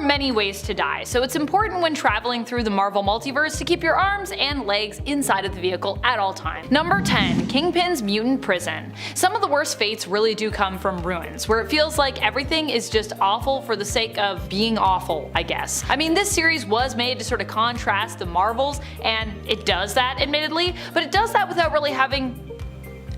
many ways to die, so it's important when traveling through the Marvel multiverse to keep your arms and legs inside of the vehicle at all times. Number 10. Kingpin's mutant prison. Some of the worst fates really do come from ruins, where it feels like everything is just awful for the sake of being awful, I guess. I mean, this series was made to sort of contrast the Marvels, and it does that admittedly, but it does that without really having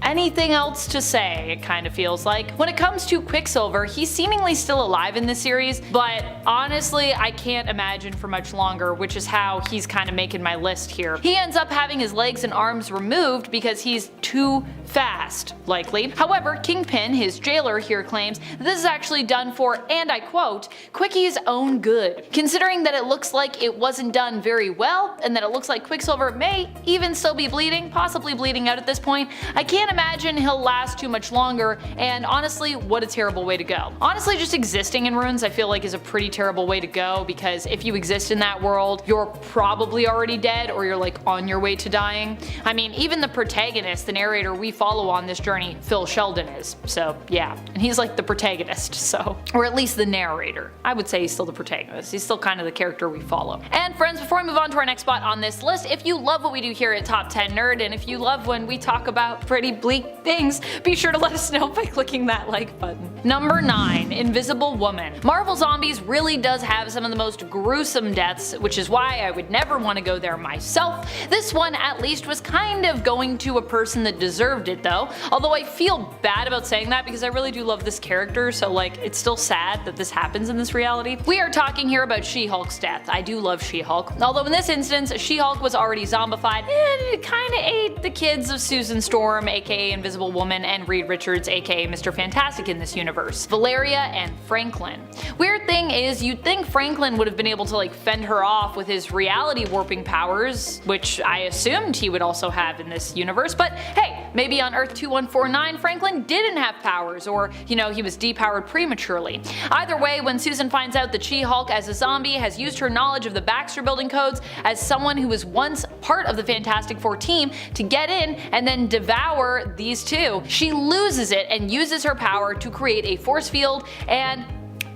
anything else to say, it kind of feels like. When it comes to Quicksilver, he's seemingly still alive in this series, but honestly I can't imagine for much longer, which is how he's kind of making my list here. He ends up having his legs and arms removed because he's too fast, likely. However, Kingpin, his jailer, here claims that this is actually done for, and I quote, Quickie's own good. Considering that it looks like it wasn't done very well, and that it looks like Quicksilver may even still be bleeding, possibly bleeding out at this point, I can't imagine he'll last too much longer, and honestly, what a terrible way to go. Honestly, just existing in ruins I feel like is a pretty terrible way to go, because if you exist in that world, you're probably already dead, or you're like on your way to dying. I mean, even the protagonist, the narrator we follow on this journey, Phil Sheldon, is, so yeah. And he's like the protagonist, so, or at least the narrator. I would say he's still the protagonist. He's still kind of the character we follow. And friends, before we move on to our next spot on this list, if you love what we do here at Top 10 Nerd, and if you love when we talk about pretty bleak things, be sure to let us know by clicking that like button. Number 9. Invisible Woman. Marvel Zombies really does have some of the most gruesome deaths, which is why I would never want to go there myself. This one at least was kind of going to a person that deserved it though, although I feel bad about saying that because I really do love this character, so like it's still sad that this happens in this reality. We are talking here about She-Hulk's death. I do love She-Hulk, although in this instance She-Hulk was already zombified and it kinda ate the kids of Susan Storm aka Invisible Woman and Reed Richards aka Mr. Fantastic in this universe, Valeria and Franklin. Weird thing is, you'd think Franklin would have been able to like fend her off with his reality warping powers, which I assumed he would also have in this universe, but hey, maybe on Earth 2149 Franklin didn't have powers, or you know, he was depowered prematurely. Either way, when Susan finds out that She-Hulk as a zombie has used her knowledge of the Baxter Building codes as someone who was once part of the Fantastic Four team to get in and then devour these two, she loses it and uses her power to create a force field and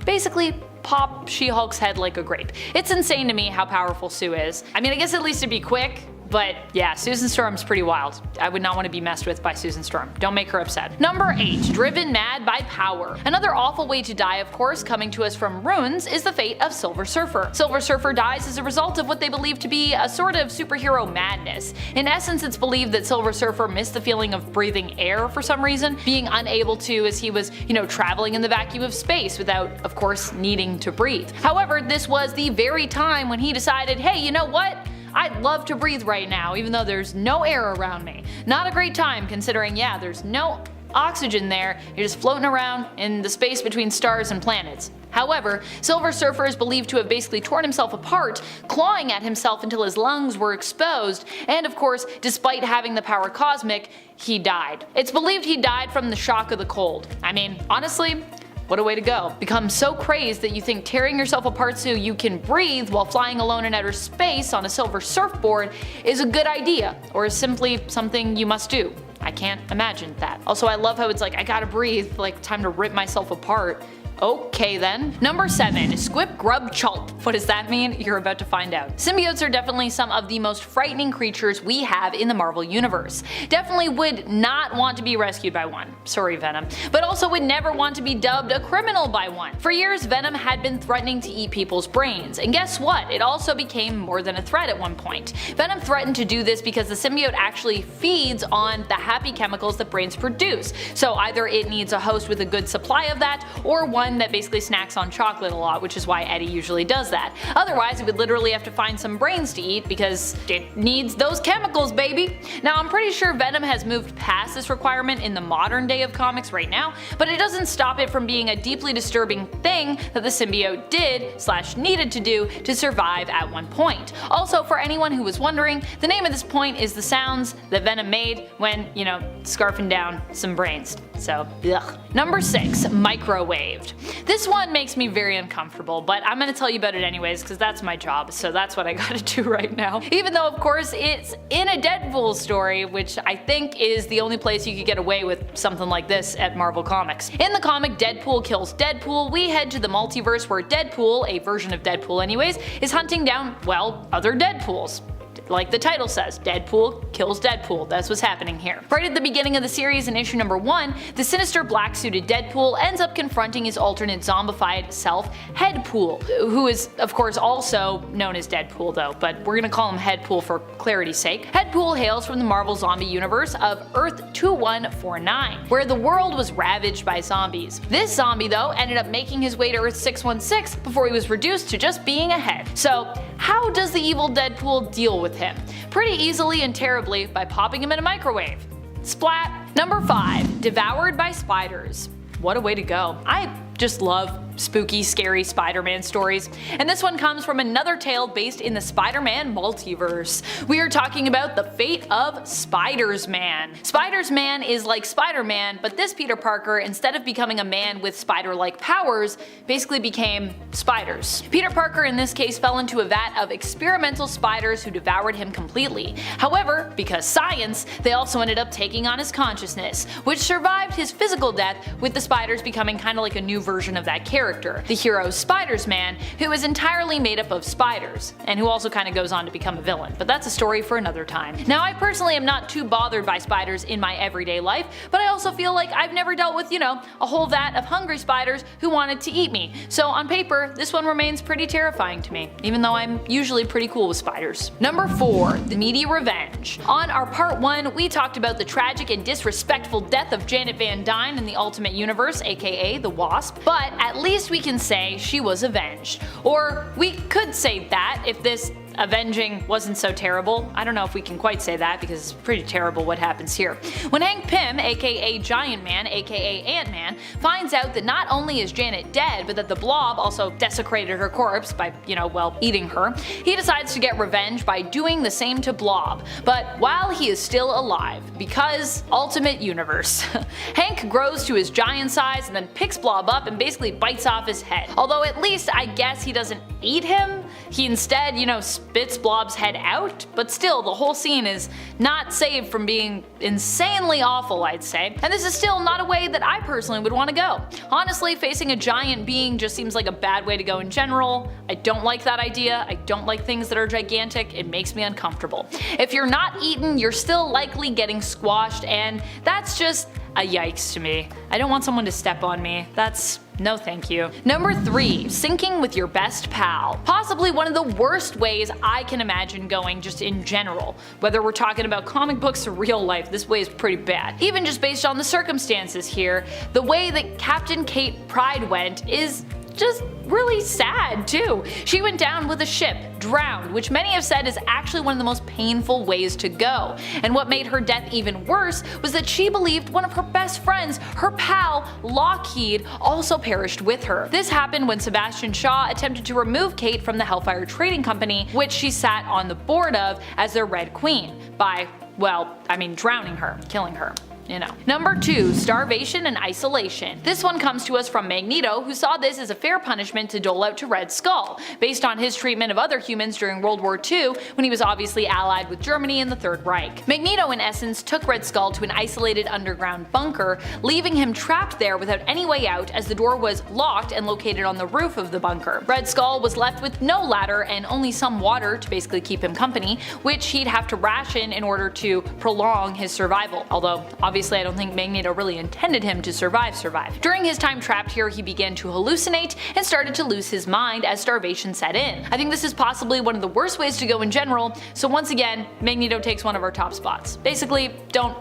basically pop She-Hulk's head like a grape. It's insane to me how powerful Sue is. I mean, I guess at least it'd be quick, but yeah, Susan Storm's pretty wild. I would not want to be messed with by Susan Storm. Don't make her upset. Number 8. Driven mad by power. Another awful way to die, of course, coming to us from runes, is the fate of Silver Surfer. Silver Surfer dies as a result of what they believe to be a sort of superhero madness. In essence, it's believed that Silver Surfer missed the feeling of breathing air for some reason, being unable to as he was, you know, traveling in the vacuum of space without, of course, needing to breathe. However, this was the very time when he decided, hey, you know what? I'd love to breathe right now, even though there's no air around me. Not a great time considering, yeah, there's no oxygen there, you're just floating around in the space between stars and planets. However, Silver Surfer is believed to have basically torn himself apart, clawing at himself until his lungs were exposed, and of course, despite having the power cosmic, he died. It's believed he died from the shock of the cold. I mean, honestly, what a way to go. Become so crazed that you think tearing yourself apart so you can breathe while flying alone in outer space on a silver surfboard is a good idea, or is simply something you must do. I can't imagine that. Also, I love how it's like, I gotta breathe, like time to rip myself apart. Okay then. Number 7. Squip Grub Chulp. What does that mean? You're about to find out. Symbiotes are definitely some of the most frightening creatures we have in the Marvel Universe. Definitely would not want to be rescued by one. Sorry, Venom. But also would never want to be dubbed a criminal by one. For years, Venom had been threatening to eat people's brains, and guess what? It also became more than a threat at one point. Venom threatened to do this because the symbiote actually feeds on the happy chemicals that brains produce. So either it needs a host with a good supply of that, or one that basically snacks on chocolate a lot, which is why Eddie usually does that. Otherwise, it would literally have to find some brains to eat because it needs those chemicals, baby. Now, I'm pretty sure Venom has moved past this requirement in the modern day of comics right now, but it doesn't stop it from being a deeply disturbing thing that the symbiote did/needed to do to survive at one point. Also, for anyone who was wondering, the name of this point is the sounds that Venom made when, you know, scarfing down some brains. So, ugh. Number 6. Microwaved. This one makes me very uncomfortable, but I'm gonna tell you about it anyways because that's my job, so that's what I gotta do right now. Even though of course it's in a Deadpool story, which I think is the only place you could get away with something like this at Marvel Comics. In the comic Deadpool kills Deadpool, we head to the multiverse where Deadpool, a version of Deadpool anyways, is hunting down, well, other Deadpools. Like the title says, Deadpool kills Deadpool. That's what's happening here. Right at the beginning of the series in issue number 1, the sinister black-suited Deadpool ends up confronting his alternate zombified self, Headpool, who is of course also known as Deadpool though, but we're gonna call him Headpool for clarity's sake. Headpool hails from the Marvel zombie universe of Earth 2149, where the world was ravaged by zombies. This zombie though ended up making his way to Earth 616 before he was reduced to just being a head. So how does the evil Deadpool deal with him? Pretty easily and terribly by popping him in a microwave. Splat! Number 5. Devoured by spiders. What a way to go. I just love spooky, scary Spider-Man stories, and this one comes from another tale based in the Spider-Man multiverse. We are talking about the fate of Spiders-Man. Spiders-Man is like Spider-Man, but this Peter Parker, instead of becoming a man with spider-like powers, basically became spiders. Peter Parker in this case fell into a vat of experimental spiders who devoured him completely. However, because science, they also ended up taking on his consciousness, which survived his physical death, with the spiders becoming kinda like a new version of that character, the hero Spiders-Man, who is entirely made up of spiders, and who also kinda goes on to become a villain, but that's a story for another time. Now I personally am not too bothered by spiders in my everyday life, but I also feel like I've never dealt with, a whole vat of hungry spiders who wanted to eat me, so on paper, this one remains pretty terrifying to me, even though I'm usually pretty cool with spiders. Number 4. The Meaty Revenge. On our part 1, we talked about the tragic and disrespectful death of Janet Van Dyne in the Ultimate Universe, aka the Wasp, but at least we can say she was avenged. Or we could say that if this avenging wasn't so terrible. I don't know if we can quite say that because it's pretty terrible what happens here. When Hank Pym, aka Giant Man, aka Ant-Man, finds out that not only is Janet dead, but that the Blob also desecrated her corpse by, eating her, he decides to get revenge by doing the same to Blob, but while he is still alive, because Ultimate Universe. Hank grows to his giant size and then picks Blob up and basically bites off his head. Although at least I guess he doesn't eat him, he instead, spits Blob's head out, but still the whole scene is not saved from being insanely awful, I'd say, and this is still not a way that I personally would want to go. Honestly, facing a giant being just seems like a bad way to go in general. I don't like that idea. I don't like things that are gigantic. It makes me uncomfortable. If you're not eaten, you're still likely getting squashed, and that's just a yikes to me. I don't want someone to step on me. That's no thank you. Number 3. Syncing with your best pal. Possibly one of the worst ways I can imagine going just in general. Whether we're talking about comic books or real life, this way is pretty bad. Even just based on the circumstances here, the way that Captain Kate Pride went is just really sad too. She went down with a ship, drowned, which many have said is actually one of the most painful ways to go. And what made her death even worse was that she believed one of her best friends, her pal Lockheed, also perished with her. This happened when Sebastian Shaw attempted to remove Kate from the Hellfire Trading Company, which she sat on the board of as their Red Queen, by, drowning her, killing her. Number 2. Starvation and isolation. This one comes to us from Magneto, who saw this as a fair punishment to dole out to Red Skull, based on his treatment of other humans during World War II when he was obviously allied with Germany in the Third Reich. Magneto in essence took Red Skull to an isolated underground bunker, leaving him trapped there without any way out as the door was locked and located on the roof of the bunker. Red Skull was left with no ladder and only some water to basically keep him company, which he'd have to ration in order to prolong his survival, although obviously I don't think Magneto really intended him to survive. During his time trapped here, he began to hallucinate and started to lose his mind as starvation set in. I think this is possibly one of the worst ways to go in general, so once again, Magneto takes one of our top spots. Basically, don't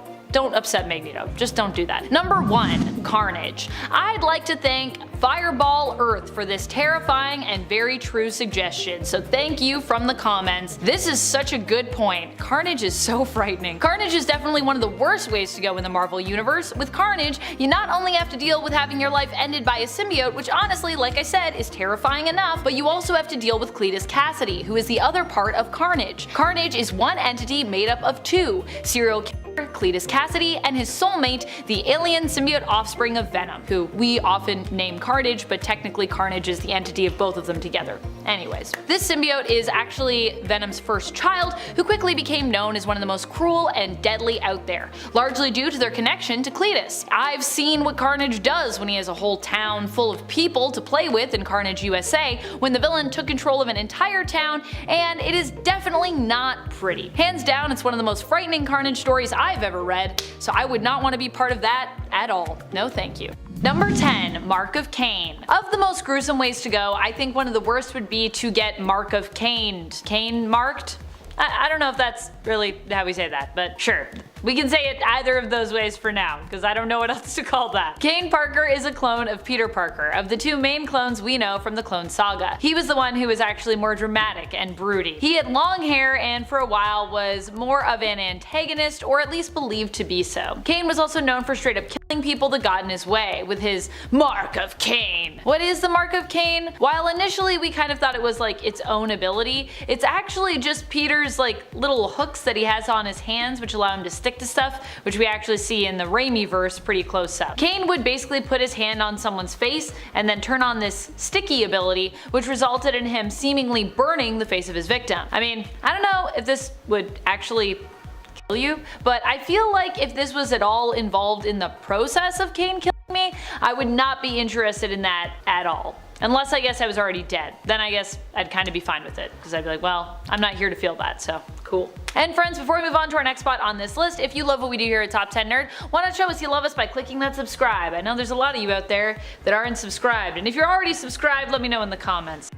upset Magneto. Just don't do that. Number 1. Carnage. I'd like to thank Fireball Earth for this terrifying and very true suggestion, so thank you from the comments. This is such a good point. Carnage is so frightening. Carnage is definitely one of the worst ways to go in the Marvel Universe. With Carnage, you not only have to deal with having your life ended by a symbiote, which honestly, like I said, is terrifying enough, but you also have to deal with Cletus Cassidy, who is the other part of Carnage. Carnage is one entity made up of 2, serial killer Cletus Cassidy, and his soulmate, the alien symbiote offspring of Venom, who we often name Carnage, but technically Carnage is the entity of both of them together. Anyways, this symbiote is actually Venom's first child, who quickly became known as one of the most cruel and deadly out there, largely due to their connection to Cletus. I've seen what Carnage does when he has a whole town full of people to play with in Carnage USA, when the villain took control of an entire town, and it is definitely not pretty. Hands down, it's one of the most frightening Carnage stories I've ever read, so I would not want to be part of that at all. No thank you. Number 10. Mark of Kaine. Of the most gruesome ways to go, I think one of the worst would be to get Mark of Kaine. Kaine marked? I don't know if that's really how we say that, but sure. We can say it either of those ways for now, because I don't know what else to call that. Kaine Parker is a clone of Peter Parker, of the two main clones we know from the Clone Saga. He was the one who was actually more dramatic and broody. He had long hair and for a while was more of an antagonist, or at least believed to be so. Kaine was also known for straight up killing people that got in his way, with his Mark of Kaine. What is the Mark of Kaine? While initially we kind of thought it was like its own ability, it's actually just Peter's like little hooks that he has on his hands which allow him to stick to stuff, which we actually see in the Raimi-verse pretty close up. Kaine would basically put his hand on someone's face and then turn on this sticky ability, which resulted in him seemingly burning the face of his victim. I mean, I don't know if this would actually kill you, but I feel like if this was at all involved in the process of Kaine killing me, I would not be interested in that at all. Unless I guess I was already dead. Then I guess I'd kind of be fine with it, because I'd be like, well, I'm not here to feel that, so cool. And friends, before we move on to our next spot on this list, if you love what we do here at Top 10 Nerd, why not show us you love us by clicking that subscribe? I know there's a lot of you out there that aren't subscribed, and if you're already subscribed, let me know in the comments.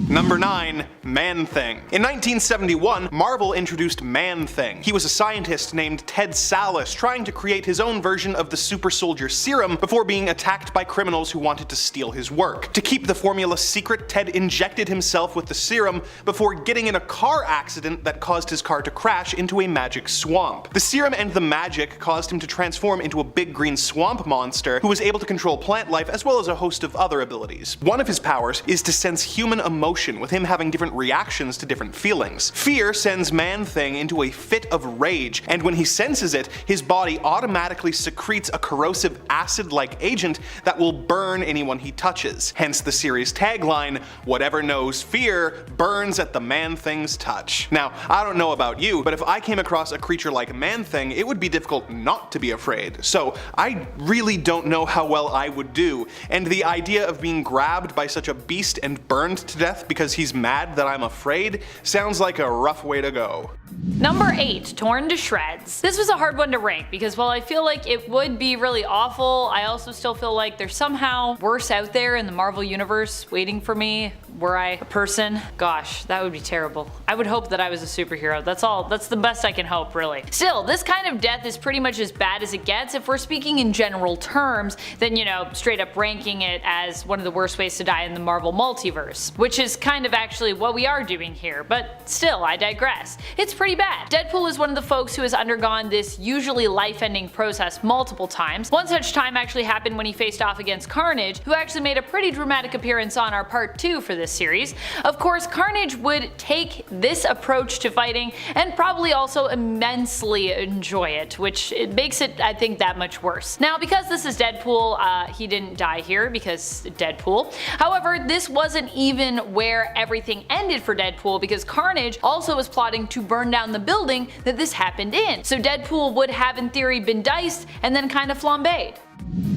Number 9. Man-Thing. In 1971, Marvel introduced Man-Thing. He was a scientist named Ted Sallis trying to create his own version of the super soldier serum before being attacked by criminals who wanted to steal his work. To keep the formula secret, Ted injected himself with the serum before getting in a car accident that caused his car to crash into a magic swamp. The serum and the magic caused him to transform into a big green swamp monster who was able to control plant life as well as a host of other abilities. One of his powers is to sense human emotion, with him having different reactions to different feelings. Fear sends Man-Thing into a fit of rage, and when he senses it, his body automatically secretes a corrosive acid-like agent that will burn anyone he touches. Hence the series tagline, "Whatever knows fear burns at the Man-Thing's touch." Now, I don't know about you, but if I came across a creature like Man-Thing, it would be difficult not to be afraid. So I really don't know how well I would do, and the idea of being grabbed by such a beast and burned to death because he's mad that I'm afraid sounds like a rough way to go. Number 8. Torn to Shreds. This was a hard one to rank because while I feel like it would be really awful, I also still feel like there's somehow worse out there in the Marvel universe waiting for me were I a person. Gosh, that would be terrible. I would hope that I was a superhero. That's all. That's the best I can hope, really. Still, this kind of death is pretty much as bad as it gets if we're speaking in general terms than, you know, straight up ranking it as one of the worst ways to die in the Marvel multiverse, which is kind of actually what we are doing here, but still, I digress. It's pretty bad. Deadpool is one of the folks who has undergone this usually life-ending process multiple times. One such time actually happened when he faced off against Carnage, who actually made a pretty dramatic appearance on our part 2 for this series. Of course, Carnage would take this approach to fighting and probably also immensely enjoy it, which it makes it, I think, that much worse. Now, because this is Deadpool, he didn't die here because Deadpool. However, this wasn't even where everything ended for Deadpool, because Carnage also was plotting to burn down the building that this happened in. So Deadpool would have in theory been diced and then kind of flambéed.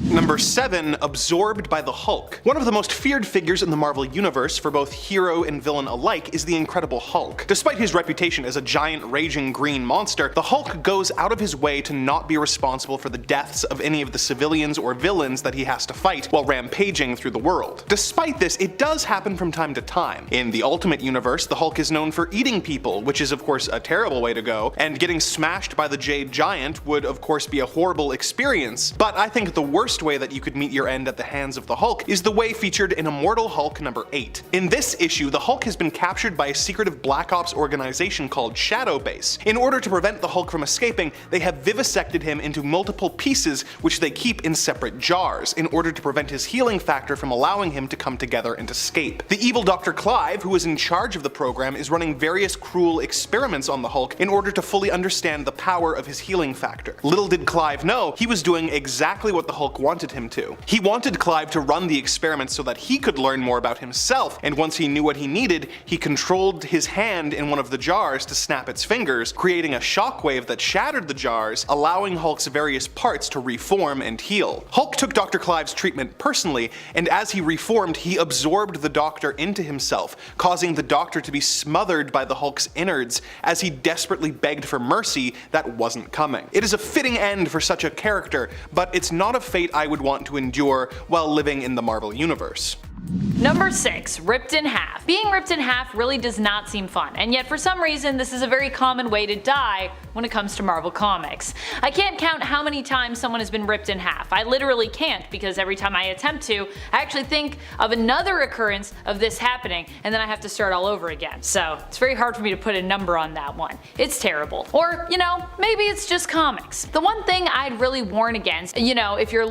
Number 7. Absorbed by the Hulk. One of the most feared figures in the Marvel universe for both hero and villain alike is the Incredible Hulk. Despite his reputation as a giant raging green monster, the Hulk goes out of his way to not be responsible for the deaths of any of the civilians or villains that he has to fight while rampaging through the world. Despite this, it does happen from time to time. In the Ultimate Universe, the Hulk is known for eating people, which is of course a terrible way to go, and getting smashed by the Jade Giant would of course be a horrible experience, but I think the worst way that you could meet your end at the hands of the Hulk is the way featured in Immortal Hulk number 8. In this issue, the Hulk has been captured by a secretive Black Ops organization called Shadow Base. In order to prevent the Hulk from escaping, they have vivisected him into multiple pieces which they keep in separate jars, in order to prevent his healing factor from allowing him to come together and escape. The evil Dr. Clive, who is in charge of the program, is running various cruel experiments on the Hulk in order to fully understand the power of his healing factor. Little did Clive know, he was doing exactly what the Hulk wanted him to. He wanted Clive to run the experiments so that he could learn more about himself, and once he knew what he needed, he controlled his hand in one of the jars to snap its fingers, creating a shockwave that shattered the jars, allowing Hulk's various parts to reform and heal. Hulk took Dr. Clive's treatment personally, and as he reformed, he absorbed the Doctor into himself, causing the Doctor to be smothered by the Hulk's innards as he desperately begged for mercy that wasn't coming. It is a fitting end for such a character, but it's not a fate I would want to endure while living in the Marvel Universe. Number 6. Ripped in half. Being ripped in half really does not seem fun, and yet for some reason this is a very common way to die when it comes to Marvel Comics. I can't count how many times someone has been ripped in half. I literally can't, because every time I attempt to, I actually think of another occurrence of this happening, and then I have to start all over again. So it's very hard for me to put a number on that one. It's terrible. Or, you know, maybe it's just comics. The one thing I'd really warn against, you know, if you're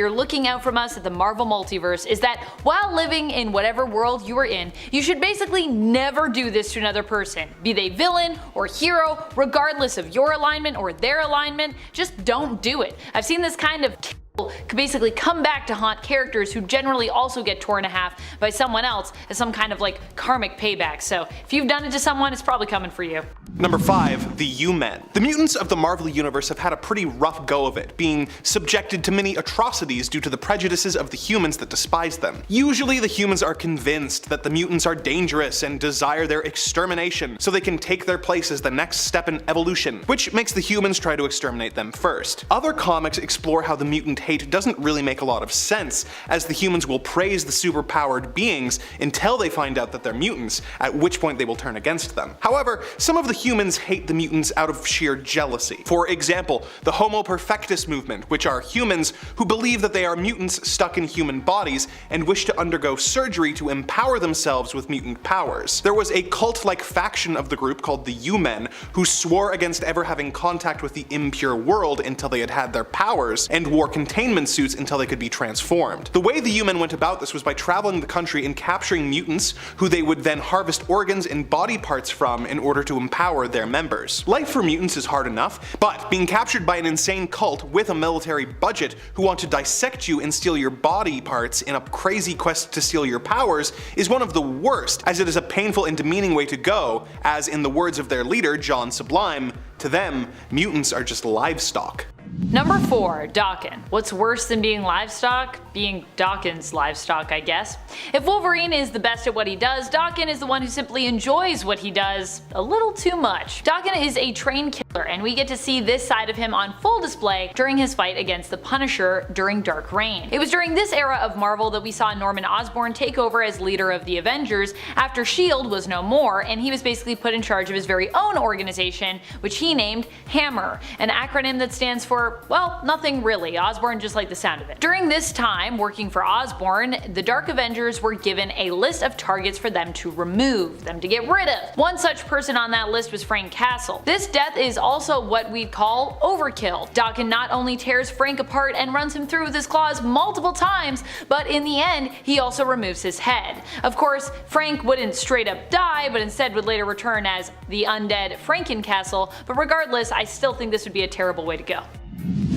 looking out from us at the Marvel Multiverse, is that while living in whatever world you are in, you should basically never do this to another person, be they villain or hero, regardless of your alignment or their alignment. Just don't do it. I've seen this kind of could basically come back to haunt characters who generally also get torn in half by someone else as some kind of like karmic payback. So if you've done it to someone, it's probably coming for you. Number 5. The U-Men. The mutants of the Marvel Universe have had a pretty rough go of it, being subjected to many atrocities due to the prejudices of the humans that despise them. Usually the humans are convinced that the mutants are dangerous and desire their extermination, so they can take their place as the next step in evolution, which makes the humans try to exterminate them first. Other comics explore how the mutant hate doesn't really make a lot of sense, as the humans will praise the superpowered beings until they find out that they're mutants, at which point they will turn against them. However, some of the humans hate the mutants out of sheer jealousy. For example, the Homo Perfectus movement, which are humans who believe that they are mutants stuck in human bodies and wish to undergo surgery to empower themselves with mutant powers. There was a cult-like faction of the group called the U-Men who swore against ever having contact with the impure world until they had had their powers, and wore containment suits until they could be transformed. The way the U-Men went about this was by traveling the country and capturing mutants who they would then harvest organs and body parts from in order to empower their members. Life for mutants is hard enough, but being captured by an insane cult with a military budget who want to dissect you and steal your body parts in a crazy quest to steal your powers is one of the worst, as it is a painful and demeaning way to go, as in the words of their leader, John Sublime, to them, mutants are just livestock. Number 4. Daken. What's worse than being livestock? Being Daken's livestock, I guess. If Wolverine is the best at what he does, Daken is the one who simply enjoys what he does a little too much. Daken is a trained killer, and we get to see this side of him on full display during his fight against the Punisher during Dark Reign. It was during this era of Marvel that we saw Norman Osborn take over as leader of the Avengers after S.H.I.E.L.D. was no more, and he was basically put in charge of his very own organization, which he named Hammer, an acronym that stands for, well, nothing really. Osborn just liked the sound of it. During this time, working for Osborn, the Dark Avengers were given a list of targets for them to remove, them to get rid of. One such person on that list was Frank Castle. This death is also what we'd call overkill. Daken not only tears Frank apart and runs him through with his claws multiple times, but in the end, he also removes his head. Of course, Frank wouldn't straight up die, but instead would later return as the undead Frankencastle, but regardless, I still think this would be a terrible way to go.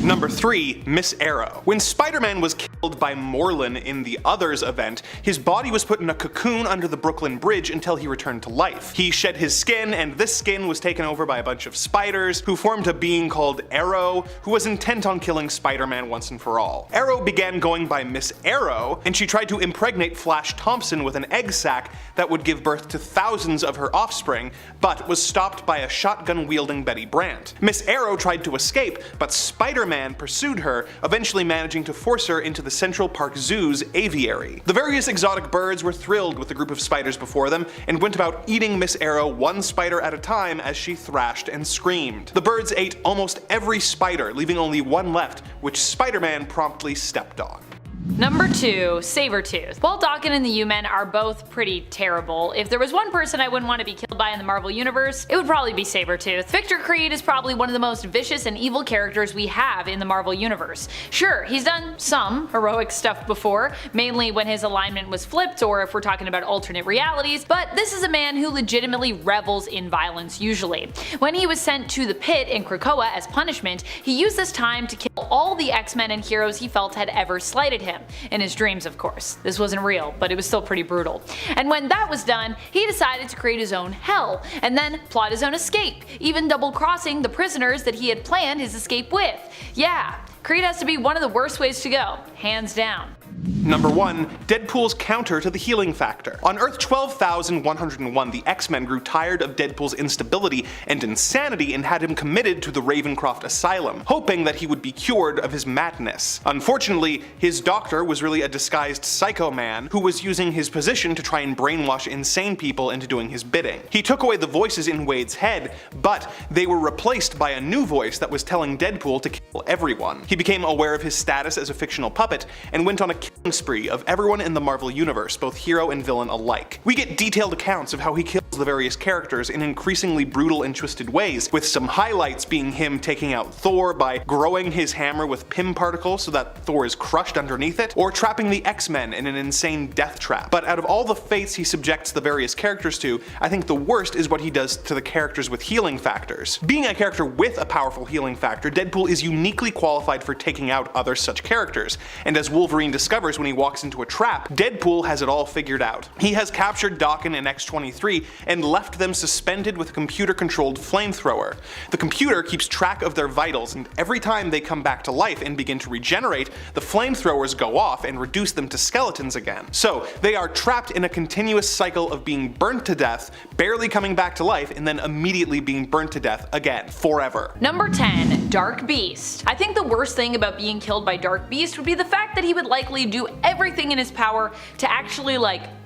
Number 3. Miss Arrow. When Spider-Man was killed by Morlun in the Others event, his body was put in a cocoon under the Brooklyn Bridge until he returned to life. He shed his skin, and this skin was taken over by a bunch of spiders, who formed a being called Arrow, who was intent on killing Spider-Man once and for all. Arrow began going by Miss Arrow, and she tried to impregnate Flash Thompson with an egg sac that would give birth to thousands of her offspring, but was stopped by a shotgun-wielding Betty Brant. Miss Arrow tried to escape, but Spider-Man pursued her, eventually managing to force her into the Central Park Zoo's aviary. The various exotic birds were thrilled with the group of spiders before them, and went about eating Miss Arrow one spider at a time as she thrashed and screamed. The birds ate almost every spider, leaving only one left, which Spider-Man promptly stepped on. Number 2. Sabertooth. While Daken and the U-Men are both pretty terrible, if there was one person I wouldn't want to be killed by in the Marvel Universe, it would probably be Sabertooth. Victor Creed is probably one of the most vicious and evil characters we have in the Marvel Universe. Sure, he's done some heroic stuff before, mainly when his alignment was flipped or if we're talking about alternate realities, but this is a man who legitimately revels in violence usually. When he was sent to the pit in Krakoa as punishment, he used this time to kill all the X-Men and heroes he felt had ever slighted him. In his dreams, of course. This wasn't real, but it was still pretty brutal. And when that was done, he decided to create his own hell, and then plot his own escape, even double-crossing the prisoners that he had planned his escape with. Yeah, Creed has to be one of the worst ways to go, hands down. Number 1. Deadpool's counter to the healing factor. On Earth 12,101, the X-Men grew tired of Deadpool's instability and insanity and had him committed to the Ravencroft Asylum, hoping that he would be cured of his madness. Unfortunately, his doctor was really a disguised psycho man who was using his position to try and brainwash insane people into doing his bidding. He took away the voices in Wade's head, but they were replaced by a new voice that was telling Deadpool to kill everyone. He became aware of his status as a fictional puppet and went on a killing spree of everyone in the Marvel Universe, both hero and villain alike. We get detailed accounts of how he kills the various characters in increasingly brutal and twisted ways, with some highlights being him taking out Thor by growing his hammer with Pym particles so that Thor is crushed underneath it, or trapping the X-Men in an insane death trap. But out of all the fates he subjects the various characters to, I think the worst is what he does to the characters with healing factors. Being a character with a powerful healing factor, Deadpool is uniquely qualified for taking out other such characters, and as Wolverine discovers when he walks into a trap, Deadpool has it all figured out. He has captured Daken and X-23 and left them suspended with a computer-controlled flamethrower. The computer keeps track of their vitals, and every time they come back to life and begin to regenerate, the flamethrowers go off and reduce them to skeletons again. So they are trapped in a continuous cycle of being burnt to death, barely coming back to life, and then immediately being burnt to death again, forever. Number 10. Dark Beast. I think the worst thing about being killed by Dark Beast would be the fact that he would likely do everything in his power to actually,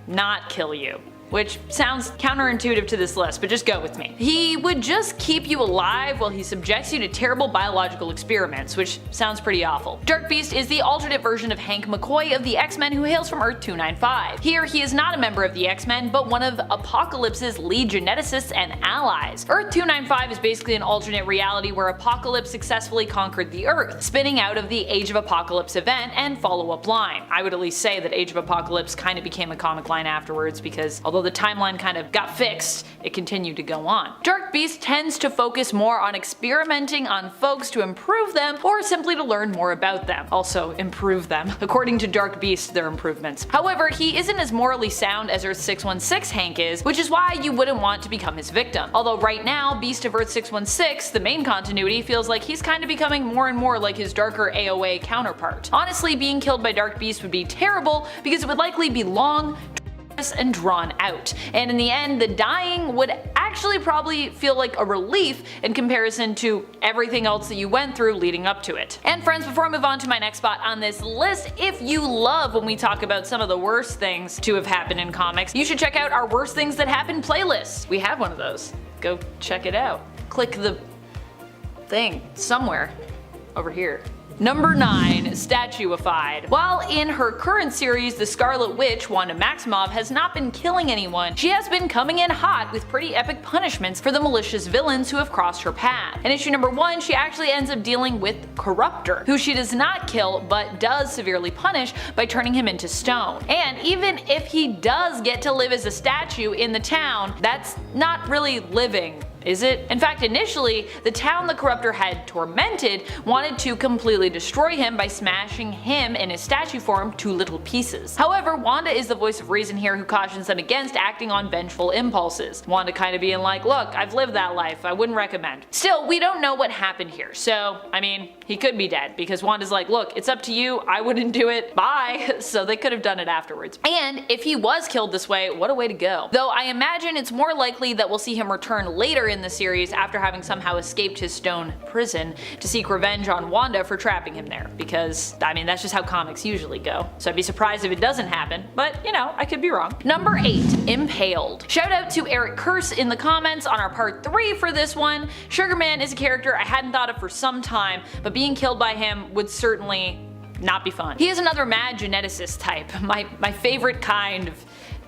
not kill you. Which sounds counterintuitive to this list, but just go with me. He would just keep you alive while he subjects you to terrible biological experiments, which sounds pretty awful. Dark Beast is the alternate version of Hank McCoy of the X-Men who hails from Earth 295. Here, he is not a member of the X-Men, but one of Apocalypse's lead geneticists and allies. Earth 295 is basically an alternate reality where Apocalypse successfully conquered the Earth, spinning out of the Age of Apocalypse event and follow-up line. I would at least say that Age of Apocalypse kind of became a comic line afterwards because although the timeline kind of got fixed, it continued to go on. Dark Beast tends to focus more on experimenting on folks to improve them or simply to learn more about them. Also, improve them. According to Dark Beast, they're improvements. However, he isn't as morally sound as Earth 616 Hank is, which is why you wouldn't want to become his victim. Although right now, Beast of Earth 616, the main continuity, feels like he's kind of becoming more and more like his darker AOA counterpart. Honestly, being killed by Dark Beast would be terrible because it would likely be long, and drawn out, and in the end the dying would actually probably feel like a relief in comparison to everything else that you went through leading up to it. And friends, before I move on to my next spot on this list, if you love when we talk about some of the worst things to have happened in comics, you should check out our Worst Things That Happened playlist. We have one of those. Go check it out. Click the thing somewhere over here. Number 9. Statuified. While in her current series, the Scarlet Witch, Wanda Maximoff, has not been killing anyone, she has been coming in hot with pretty epic punishments for the malicious villains who have crossed her path. In issue number 1, she actually ends up dealing with Corruptor, who she does not kill but does severely punish by turning him into stone. And even if he does get to live as a statue in the town, that's not really living. Is it? In fact, initially, the town the Corruptor had tormented wanted to completely destroy him by smashing him in his statue form to little pieces. However, Wanda is the voice of reason here who cautions them against acting on vengeful impulses. Wanda kind of being like, look, I've lived that life, I wouldn't recommend. Still, we don't know what happened here, so, I mean, he could be dead, because Wanda's like, look, it's up to you, I wouldn't do it, bye, so they could have done it afterwards. And if he was killed this way, what a way to go. Though I imagine it's more likely that we'll see him return later in the series after having somehow escaped his stone prison to seek revenge on Wanda for trapping him there, because, I mean, that's just how comics usually go. So I'd be surprised if it doesn't happen, but you know, I could be wrong. Number 8. Impaled. Shout out to Eric Curse in the comments on our part 3 for this one. Sugarman is a character I hadn't thought of for some time, but being killed by him would certainly not be fun. He is another mad geneticist type, my favorite kind of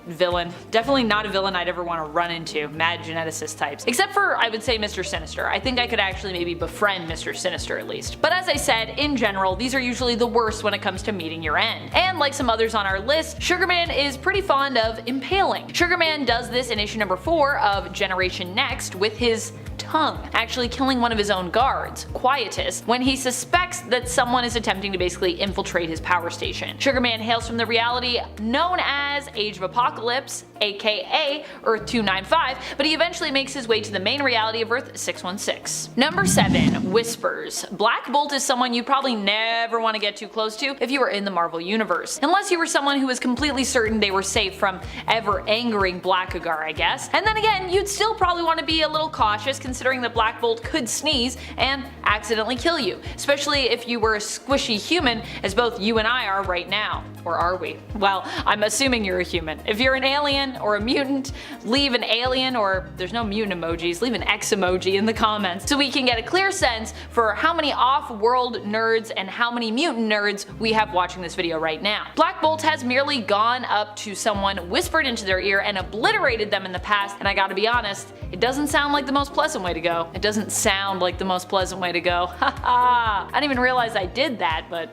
villain. Definitely not a villain I'd ever want to run into, mad geneticist types. Except for, I would say, Mr. Sinister. I think I could actually maybe befriend Mr. Sinister at least. But as I said, in general, these are usually the worst when it comes to meeting your end. And like some others on our list, Sugarman is pretty fond of impaling. Sugarman does this in issue number 4 of Generation Next with his tongue, actually killing one of his own guards, Quietus, when he suspects that someone is attempting to basically infiltrate his power station. Sugarman hails from the reality known as Age of Apocalypse, aka Earth 295, but he eventually makes his way to the main reality of Earth 616. Number 7. Whispers. Black Bolt is someone you probably never want to get too close to if you were in the Marvel Universe, unless you were someone who was completely certain they were safe from ever-angering Blackagar, I guess. And then again, you'd still probably want to be a little cautious considering that Black Bolt could sneeze and accidentally kill you, especially if you were a squishy human, as both you and I are right now. Or are we? Well, I'm assuming you're a human. If you're an alien or a mutant, leave an alien, or there's no mutant emojis, leave an X emoji in the comments so we can get a clear sense for how many off-world nerds and how many mutant nerds we have watching this video right now. Black Bolt has merely gone up to someone, whispered into their ear, and obliterated them in the past, and I gotta be honest, it doesn't sound like the most pleasant way to go. It doesn't sound like the most pleasant way to go. Haha. I didn't even realize I did that, but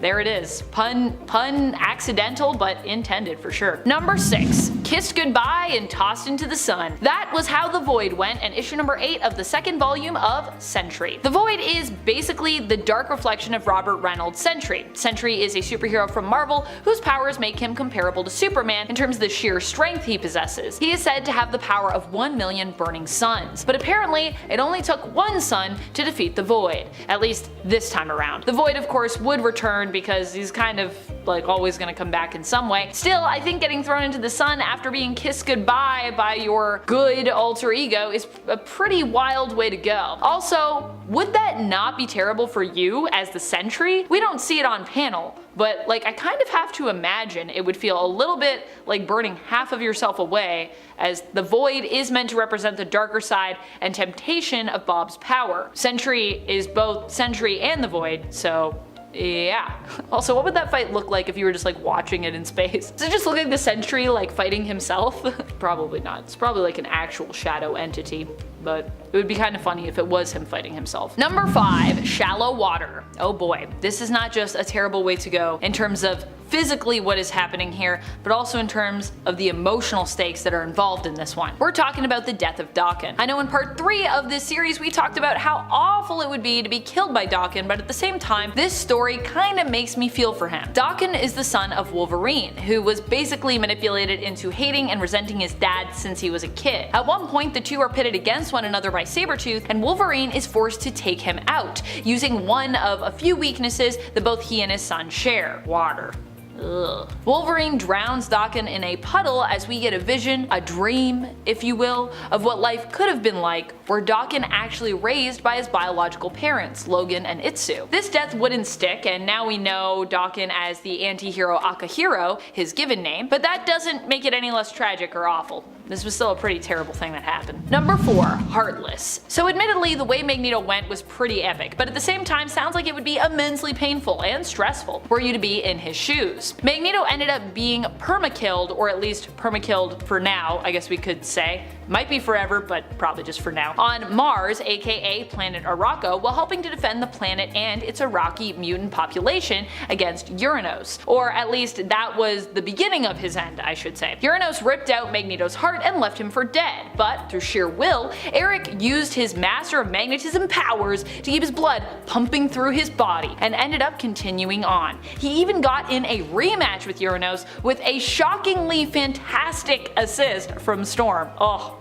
there it is. Pun accidental, but intended for sure. Number 6. Kissed goodbye and tossed into the sun. That was how The Void went in issue number 8 of the second volume of Sentry. The Void is basically the dark reflection of Robert Reynolds' Sentry. Sentry is a superhero from Marvel whose powers make him comparable to Superman in terms of the sheer strength he possesses. He is said to have the power of 1 million burning suns, but apparently it only took one sun to defeat the Void, at least this time around. The Void, of course, would return because he's kind of like always gonna come back in some way. Still, I think getting thrown into the sun after being kissed goodbye by your good alter ego is a pretty wild way to go. Also, would that not be terrible for you as the Sentry? We don't see it on panel, but like I kind of have to imagine it would feel a little bit like burning half of yourself away, as the Void is meant to represent the darker side and temptation of Bob's power. Sentry is both Sentry and the Void, so yeah. Also, what would that fight look like if you were just like watching it in space? Does it just look like the Sentry like fighting himself? Probably not. It's probably like an actual shadow entity, but it would be kind of funny if it was him fighting himself. Number 5. Shallow water. Oh boy, this is not just a terrible way to go in terms of physically what is happening here, but also in terms of the emotional stakes that are involved in this one. We're talking about the death of Daken. I know in part 3 of this series we talked about how awful it would be to be killed by Daken, but at the same time, this story kinda makes me feel for him. Daken is the son of Wolverine, who was basically manipulated into hating and resenting his dad since he was a kid. At one point, the two are pitted against one another by Sabertooth, and Wolverine is forced to take him out, using one of a few weaknesses that both he and his son share: water. Ugh. Wolverine drowns Daken in a puddle as we get a vision, a dream, if you will, of what life could have been like were Daken actually raised by his biological parents, Logan and Itsu. This death wouldn't stick, and now we know Daken as the anti-hero Akahiro, his given name, but that doesn't make it any less tragic or awful. This was still a pretty terrible thing that happened. Number 4. Heartless. So admittedly, the way Magneto went was pretty epic, but at the same time sounds like it would be immensely painful and stressful were you to be in his shoes. Magneto ended up being perma-killed, or at least perma-killed for now, I guess we could say. Might be forever, but probably just for now. On Mars, aka planet Araco, while helping to defend the planet and its Iraqi mutant population against Uranos. Or at least that was the beginning of his end, I should say. Uranos ripped out Magneto's heart and left him for dead, but through sheer will, Eric used his Master of Magnetism powers to keep his blood pumping through his body, and ended up continuing on. He even got in a rematch with Uranos with a shockingly fantastic assist from Storm. Oh,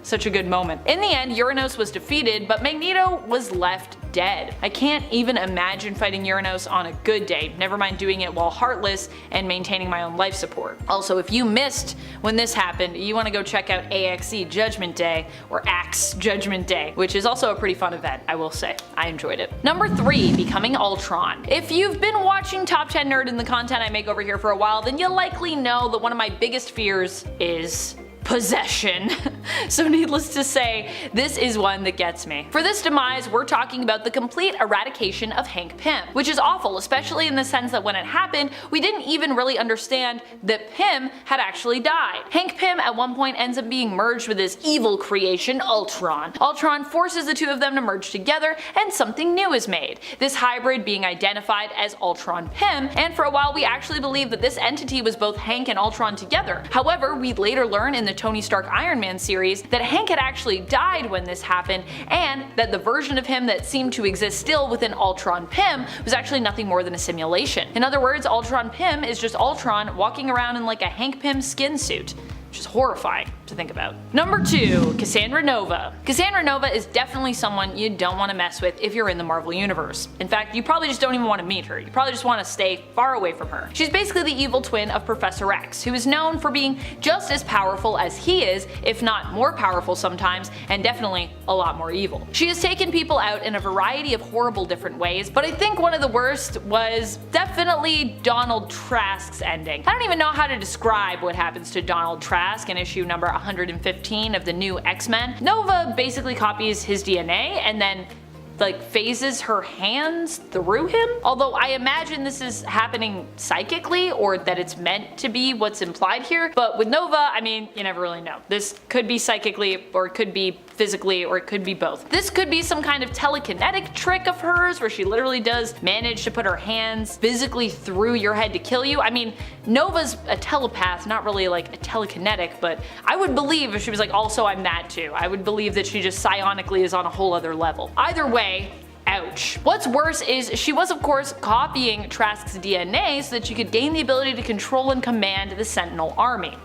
such a good moment. In the end, Uranos was defeated, but Magneto was left dead. I can't even imagine fighting Uranos on a good day, never mind doing it while heartless and maintaining my own life support. Also, if you missed when this happened, you want to go check out AXE Judgment Day, or Axe Judgment Day, which is also a pretty fun event, I will say. I enjoyed it. Number 3, becoming Ultron. If you've been watching Top 10 Nerd and the content I make over here for a while, then you likely know that one of my biggest fears is possession. So needless to say, this is one that gets me. For this demise, we're talking about the complete eradication of Hank Pym, which is awful, especially in the sense that when it happened, we didn't even really understand that Pym had actually died. Hank Pym at one point ends up being merged with his evil creation, Ultron. Ultron forces the two of them to merge together, and something new is made, this hybrid being identified as Ultron Pym, and for a while we actually believed that this entity was both Hank and Ultron together. However, we later learn in the Tony Stark Iron Man series that Hank had actually died when this happened, and that the version of him that seemed to exist still within Ultron Pym was actually nothing more than a simulation. In other words, Ultron Pym is just Ultron walking around in like a Hank Pym skin suit, which is horrifying to think about. Number 2, Cassandra Nova. Cassandra Nova is definitely someone you don't want to mess with if you're in the Marvel Universe. In fact, you probably just don't even want to meet her. You probably just want to stay far away from her. She's basically the evil twin of Professor X, who is known for being just as powerful as he is, if not more powerful sometimes, and definitely a lot more evil. She has taken people out in a variety of horrible different ways, but I think one of the worst was definitely Donald Trask's ending. I don't even know how to describe what happens to Donald Trask in issue number 115 of the new X-Men. Nova basically copies his DNA and then like phases her hands through him. Although I imagine this is happening psychically, or that it's meant to be what's implied here. But with Nova, I mean, you never really know. This could be psychically, or it could be physically, or it could be both. This could be some kind of telekinetic trick of hers where she literally does manage to put her hands physically through your head to kill you. I mean, Nova's a telepath, not really like a telekinetic, but I would believe if she was like, also I'm that too. I would believe that she just psionically is on a whole other level. Either way, ouch. What's worse is she was of course copying Trask's DNA so that she could gain the ability to control and command the Sentinel army.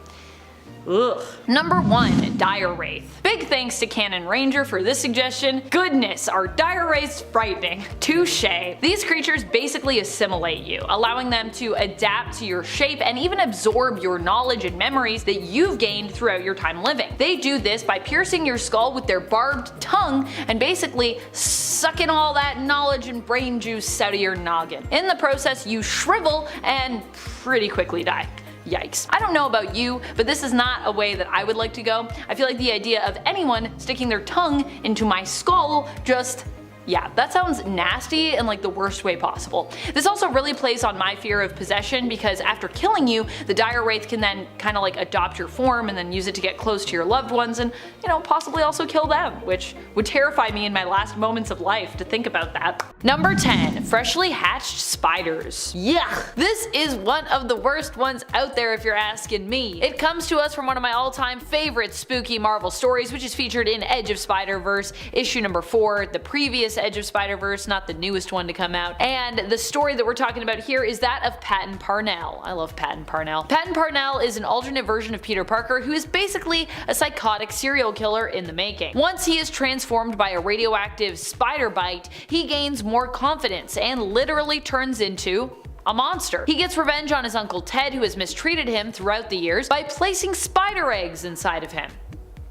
Ugh. Number 1, Dire Wraith. Big thanks to Canon Ranger for this suggestion. Goodness, are Dire Wraiths frightening. Touche. These creatures basically assimilate you, allowing them to adapt to your shape and even absorb your knowledge and memories that you've gained throughout your time living. They do this by piercing your skull with their barbed tongue and basically sucking all that knowledge and brain juice out of your noggin. In the process, you shrivel and pretty quickly die. Yikes. I don't know about you, but this is not a way that I would like to go. I feel like the idea of anyone sticking their tongue into my skull just, yeah, that sounds nasty in like the worst way possible. This also really plays on my fear of possession, because after killing you, the Dire Wraith can then kind of like adopt your form and then use it to get close to your loved ones and, you know, possibly also kill them, which would terrify me in my last moments of life to think about that. Number 10, freshly hatched spiders. Yuck! This is one of the worst ones out there if you're asking me. It comes to us from one of my all-time favorite spooky Marvel stories, which is featured in Edge of Spider-Verse, issue number 4, the previous Edge of Spider-Verse, not the newest one to come out. And the story that we're talking about here is that of Patton Parnell. I love Patton Parnell. Patton Parnell is an alternate version of Peter Parker who is basically a psychotic serial killer in the making. Once he is transformed by a radioactive spider bite, he gains more confidence and literally turns into a monster. He gets revenge on his Uncle Ted, who has mistreated him throughout the years, by placing spider eggs inside of him.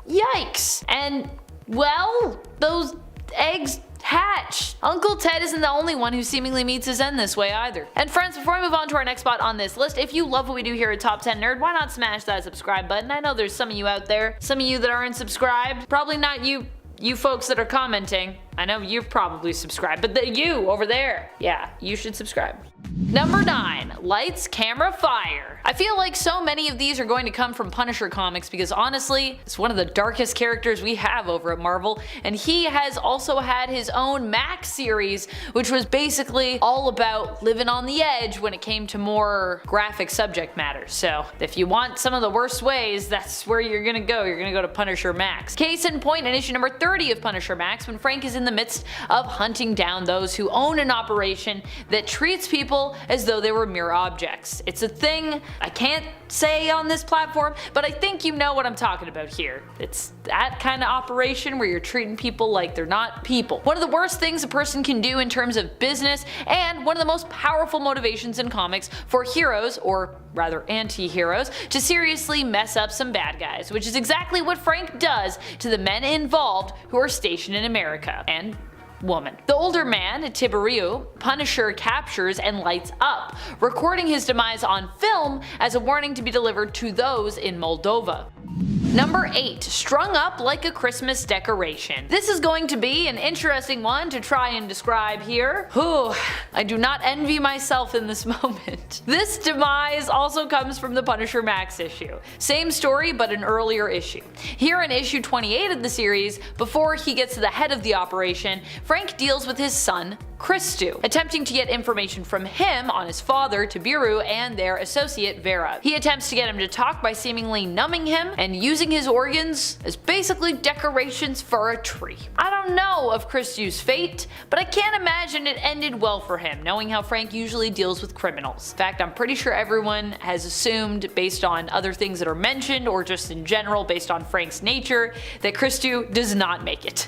Yikes! And, well, those eggs hatch. Uncle Ted isn't the only one who seemingly meets his end this way either. And friends, before I move on to our next spot on this list, if you love what we do here at Top 10 Nerd, why not smash that subscribe button? I know there's some of you out there, some of you that aren't subscribed, probably not you folks that are commenting. I know you're probably subscribed, but you over there, yeah, you should subscribe. Number 9, Lights, Camera, Fire. I feel like so many of these are going to come from Punisher comics because honestly, it's one of the darkest characters we have over at Marvel, and he has also had his own Max series, which was basically all about living on the edge when it came to more graphic subject matter. So if you want some of the worst ways, that's where you're gonna go. You're gonna go to Punisher Max. Case in point, in issue number 30 of Punisher Max, when Frank is in in the midst of hunting down those who own an operation that treats people as though they were mere objects. It's a thing I can't say on this platform, but I think you know what I'm talking about here. It's that kind of operation where you're treating people like they're not people. One of the worst things a person can do in terms of business, and one of the most powerful motivations in comics for heroes, or rather anti-heroes, to seriously mess up some bad guys, which is exactly what Frank does to the men involved who are stationed in America. And woman. The older man, Tiberiu, Punisher captures and lights up, recording his demise on film as a warning to be delivered to those in Moldova. Number 8. Strung up like a Christmas decoration. This is going to be an interesting one to try and describe here. Whew, I do not envy myself in this moment. This demise also comes from the Punisher Max issue. Same story, but an earlier issue. Here in issue 28 of the series, before he gets to the head of the operation, Frank deals with his son, Christu, attempting to get information from him on his father, Tiberiu, and their associate, Vera. He attempts to get him to talk by seemingly numbing him and using his organs as basically decorations for a tree. I don't know of Christu's fate, but I can't imagine it ended well for him, knowing how Frank usually deals with criminals. In fact, I'm pretty sure everyone has assumed, based on other things that are mentioned, or just in general based on Frank's nature, that Christu does not make it.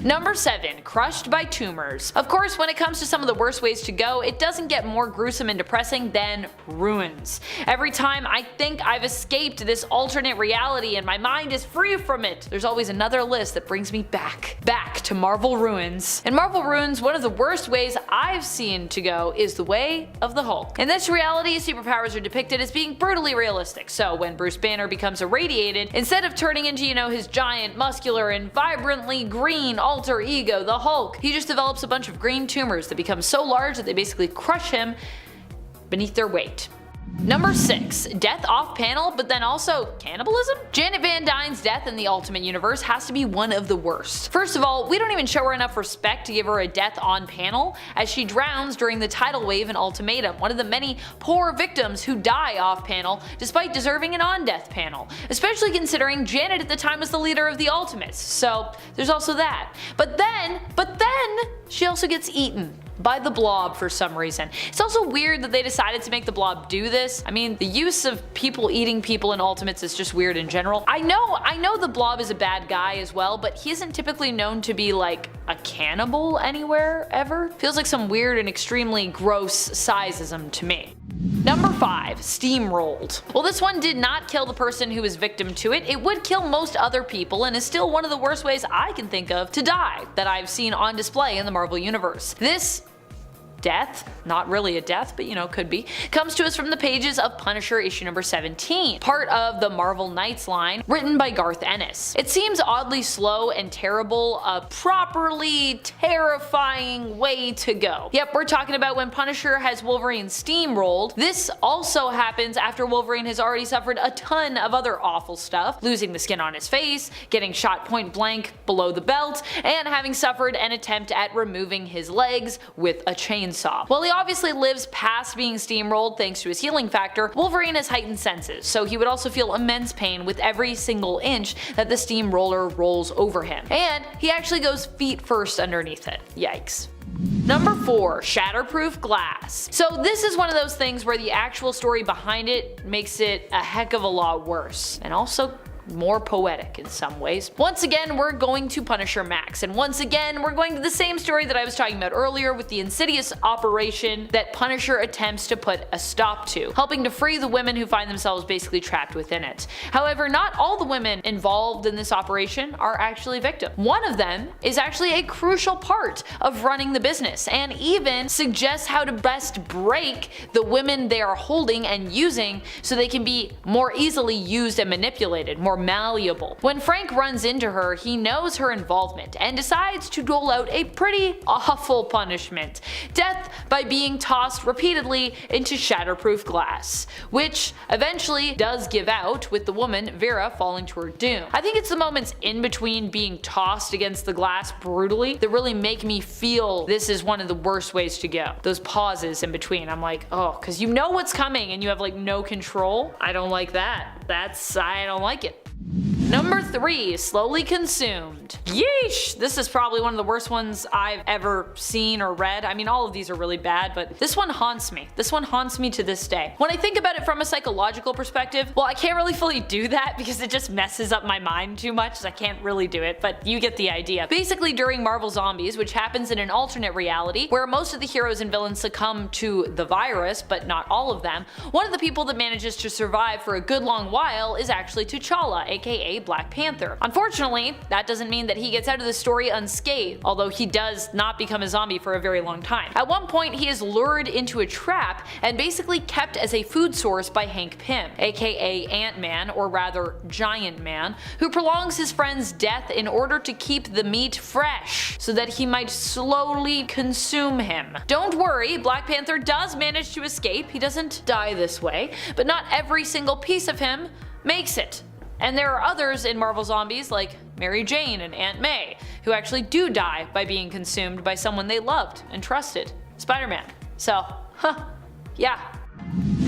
Number 7. Crushed by tumors. Of course, when it comes to some of the worst ways to go, it doesn't get more gruesome and depressing than ruins. Every time I think I've escaped this alternate reality and my mind is free from it, there's always another list that brings me back to Marvel Ruins. In Marvel Ruins, one of the worst ways I've seen to go is the way of the Hulk. In this reality, superpowers are depicted as being brutally realistic, so when Bruce Banner becomes irradiated, instead of turning into, his giant, muscular, and vibrantly green alter ego, the Hulk, he just develops a bunch of green tumors that become so large that they basically crush him beneath their weight. Number 6. Death off panel, but then also cannibalism? Janet Van Dyne's death in the Ultimate Universe has to be one of the worst. First of all, we don't even show her enough respect to give her a death on panel, as she drowns during the tidal wave in Ultimatum, one of the many poor victims who die off panel despite deserving an on-death panel, especially considering Janet at the time was the leader of the Ultimates, so there's also that. But then, she also gets eaten by the Blob for some reason. It's also weird that they decided to make the Blob do this. I mean, the use of people eating people in Ultimates is just weird in general. I know the Blob is a bad guy as well, but he isn't typically known to be like a cannibal anywhere, ever. Feels like some weird and extremely gross sizeism to me. Number 5. Steamrolled. Well, this one did not kill the person who was victim to it. It would kill most other people and is still one of the worst ways I can think of to die that I've seen on display in the Marvel Universe. This death, not really a death, but could be, comes to us from the pages of Punisher issue number 17, part of the Marvel Knights line, written by Garth Ennis. It seems oddly slow and terrible, a properly terrifying way to go. Yep, we're talking about when Punisher has Wolverine steamrolled. This also happens after Wolverine has already suffered a ton of other awful stuff, losing the skin on his face, getting shot point blank below the belt, and having suffered an attempt at removing his legs with a chainsaw. While he obviously lives past being steamrolled thanks to his healing factor, Wolverine has heightened senses, so he would also feel immense pain with every single inch that the steamroller rolls over him. And he actually goes feet first underneath it. Yikes. Number 4. Shatterproof glass. So this is one of those things where the actual story behind it makes it a heck of a lot worse, and also more poetic in some ways. Once again, we're going to Punisher Max, and once again, we're going to the same story that I was talking about earlier with the insidious operation that Punisher attempts to put a stop to, helping to free the women who find themselves basically trapped within it. However, not all the women involved in this operation are actually victims. One of them is actually a crucial part of running the business, and even suggests how to best break the women they are holding and using so they can be more easily used and manipulated, more malleable. When Frank runs into her, he knows her involvement and decides to dole out a pretty awful punishment: death by being tossed repeatedly into shatterproof glass, which eventually does give out, with the woman, Vera, falling to her doom. I think it's the moments in between being tossed against the glass brutally that really make me feel this is one of the worst ways to go. Those pauses in between, I'm like, oh, because you know what's coming and you have like no control. I don't like that. I don't like it. Number 3. Slowly consumed. Yeesh! This is probably one of the worst ones I've ever seen or read. I mean, all of these are really bad, but this one haunts me. This one haunts me to this day. When I think about it from a psychological perspective, well, I can't really fully do that because it just messes up my mind too much, so I can't really do it, but you get the idea. Basically, during Marvel Zombies, which happens in an alternate reality, where most of the heroes and villains succumb to the virus, but not all of them, one of the people that manages to survive for a good long while is actually T'Challa, aka Black Panther. Unfortunately, that doesn't mean that he gets out of the story unscathed, although he does not become a zombie for a very long time. At one point, he is lured into a trap and basically kept as a food source by Hank Pym, aka Ant-Man, or rather Giant Man, who prolongs his friend's death in order to keep the meat fresh, so that he might slowly consume him. Don't worry, Black Panther does manage to escape, he doesn't die this way, but not every single piece of him makes it. And there are others in Marvel Zombies like Mary Jane and Aunt May, who actually do die by being consumed by someone they loved and trusted, Spider-Man. So, yeah.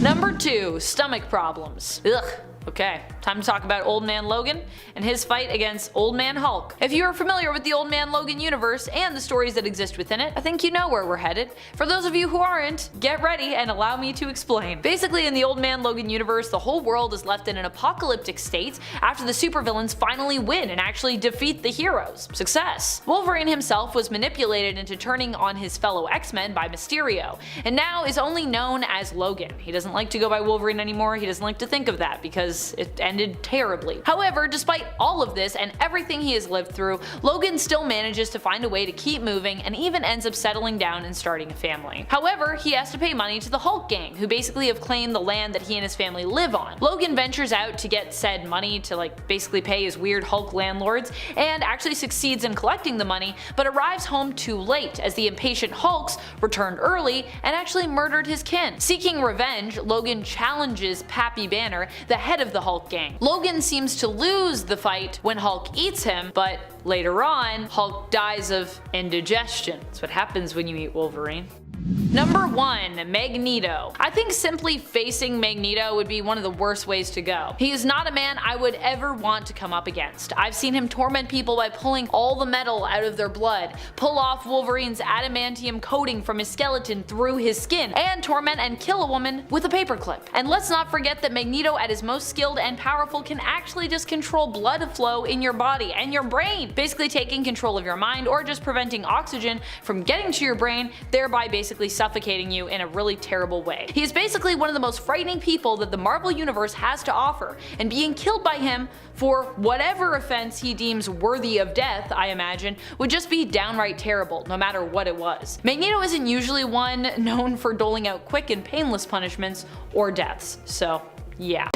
Number 2. Stomach problems. Ugh. Okay, time to talk about Old Man Logan and his fight against Old Man Hulk. If you are familiar with the Old Man Logan universe and the stories that exist within it, I think you know where we're headed. For those of you who aren't, get ready and allow me to explain. Basically, in the Old Man Logan universe, the whole world is left in an apocalyptic state after the supervillains finally win and actually defeat the heroes. Success! Wolverine himself was manipulated into turning on his fellow X-Men by Mysterio, and now is only known as Logan. He doesn't like to go by Wolverine anymore, he doesn't like to think of that because it ended terribly. However, despite all of this and everything he has lived through, Logan still manages to find a way to keep moving and even ends up settling down and starting a family. However, he has to pay money to the Hulk gang, who basically have claimed the land that he and his family live on. Logan ventures out to get said money to basically pay his weird Hulk landlords and actually succeeds in collecting the money, but arrives home too late as the impatient Hulks returned early and actually murdered his kin. Seeking revenge, Logan challenges Pappy Banner, the head of the Hulk gang. Logan seems to lose the fight when Hulk eats him, but later on, Hulk dies of indigestion. That's what happens when you eat Wolverine. Number 1. Magneto. I think simply facing Magneto would be one of the worst ways to go. He is not a man I would ever want to come up against. I've seen him torment people by pulling all the metal out of their blood, pull off Wolverine's adamantium coating from his skeleton through his skin, and torment and kill a woman with a paperclip. And let's not forget that Magneto at his most skilled and powerful can actually just control blood flow in your body and your brain, basically taking control of your mind or just preventing oxygen from getting to your brain, thereby basically suffocating you in a really terrible way. He is basically one of the most frightening people that the Marvel Universe has to offer, and being killed by him for whatever offense he deems worthy of death, I imagine, would just be downright terrible, no matter what it was. Magneto isn't usually one known for doling out quick and painless punishments or deaths, so yeah.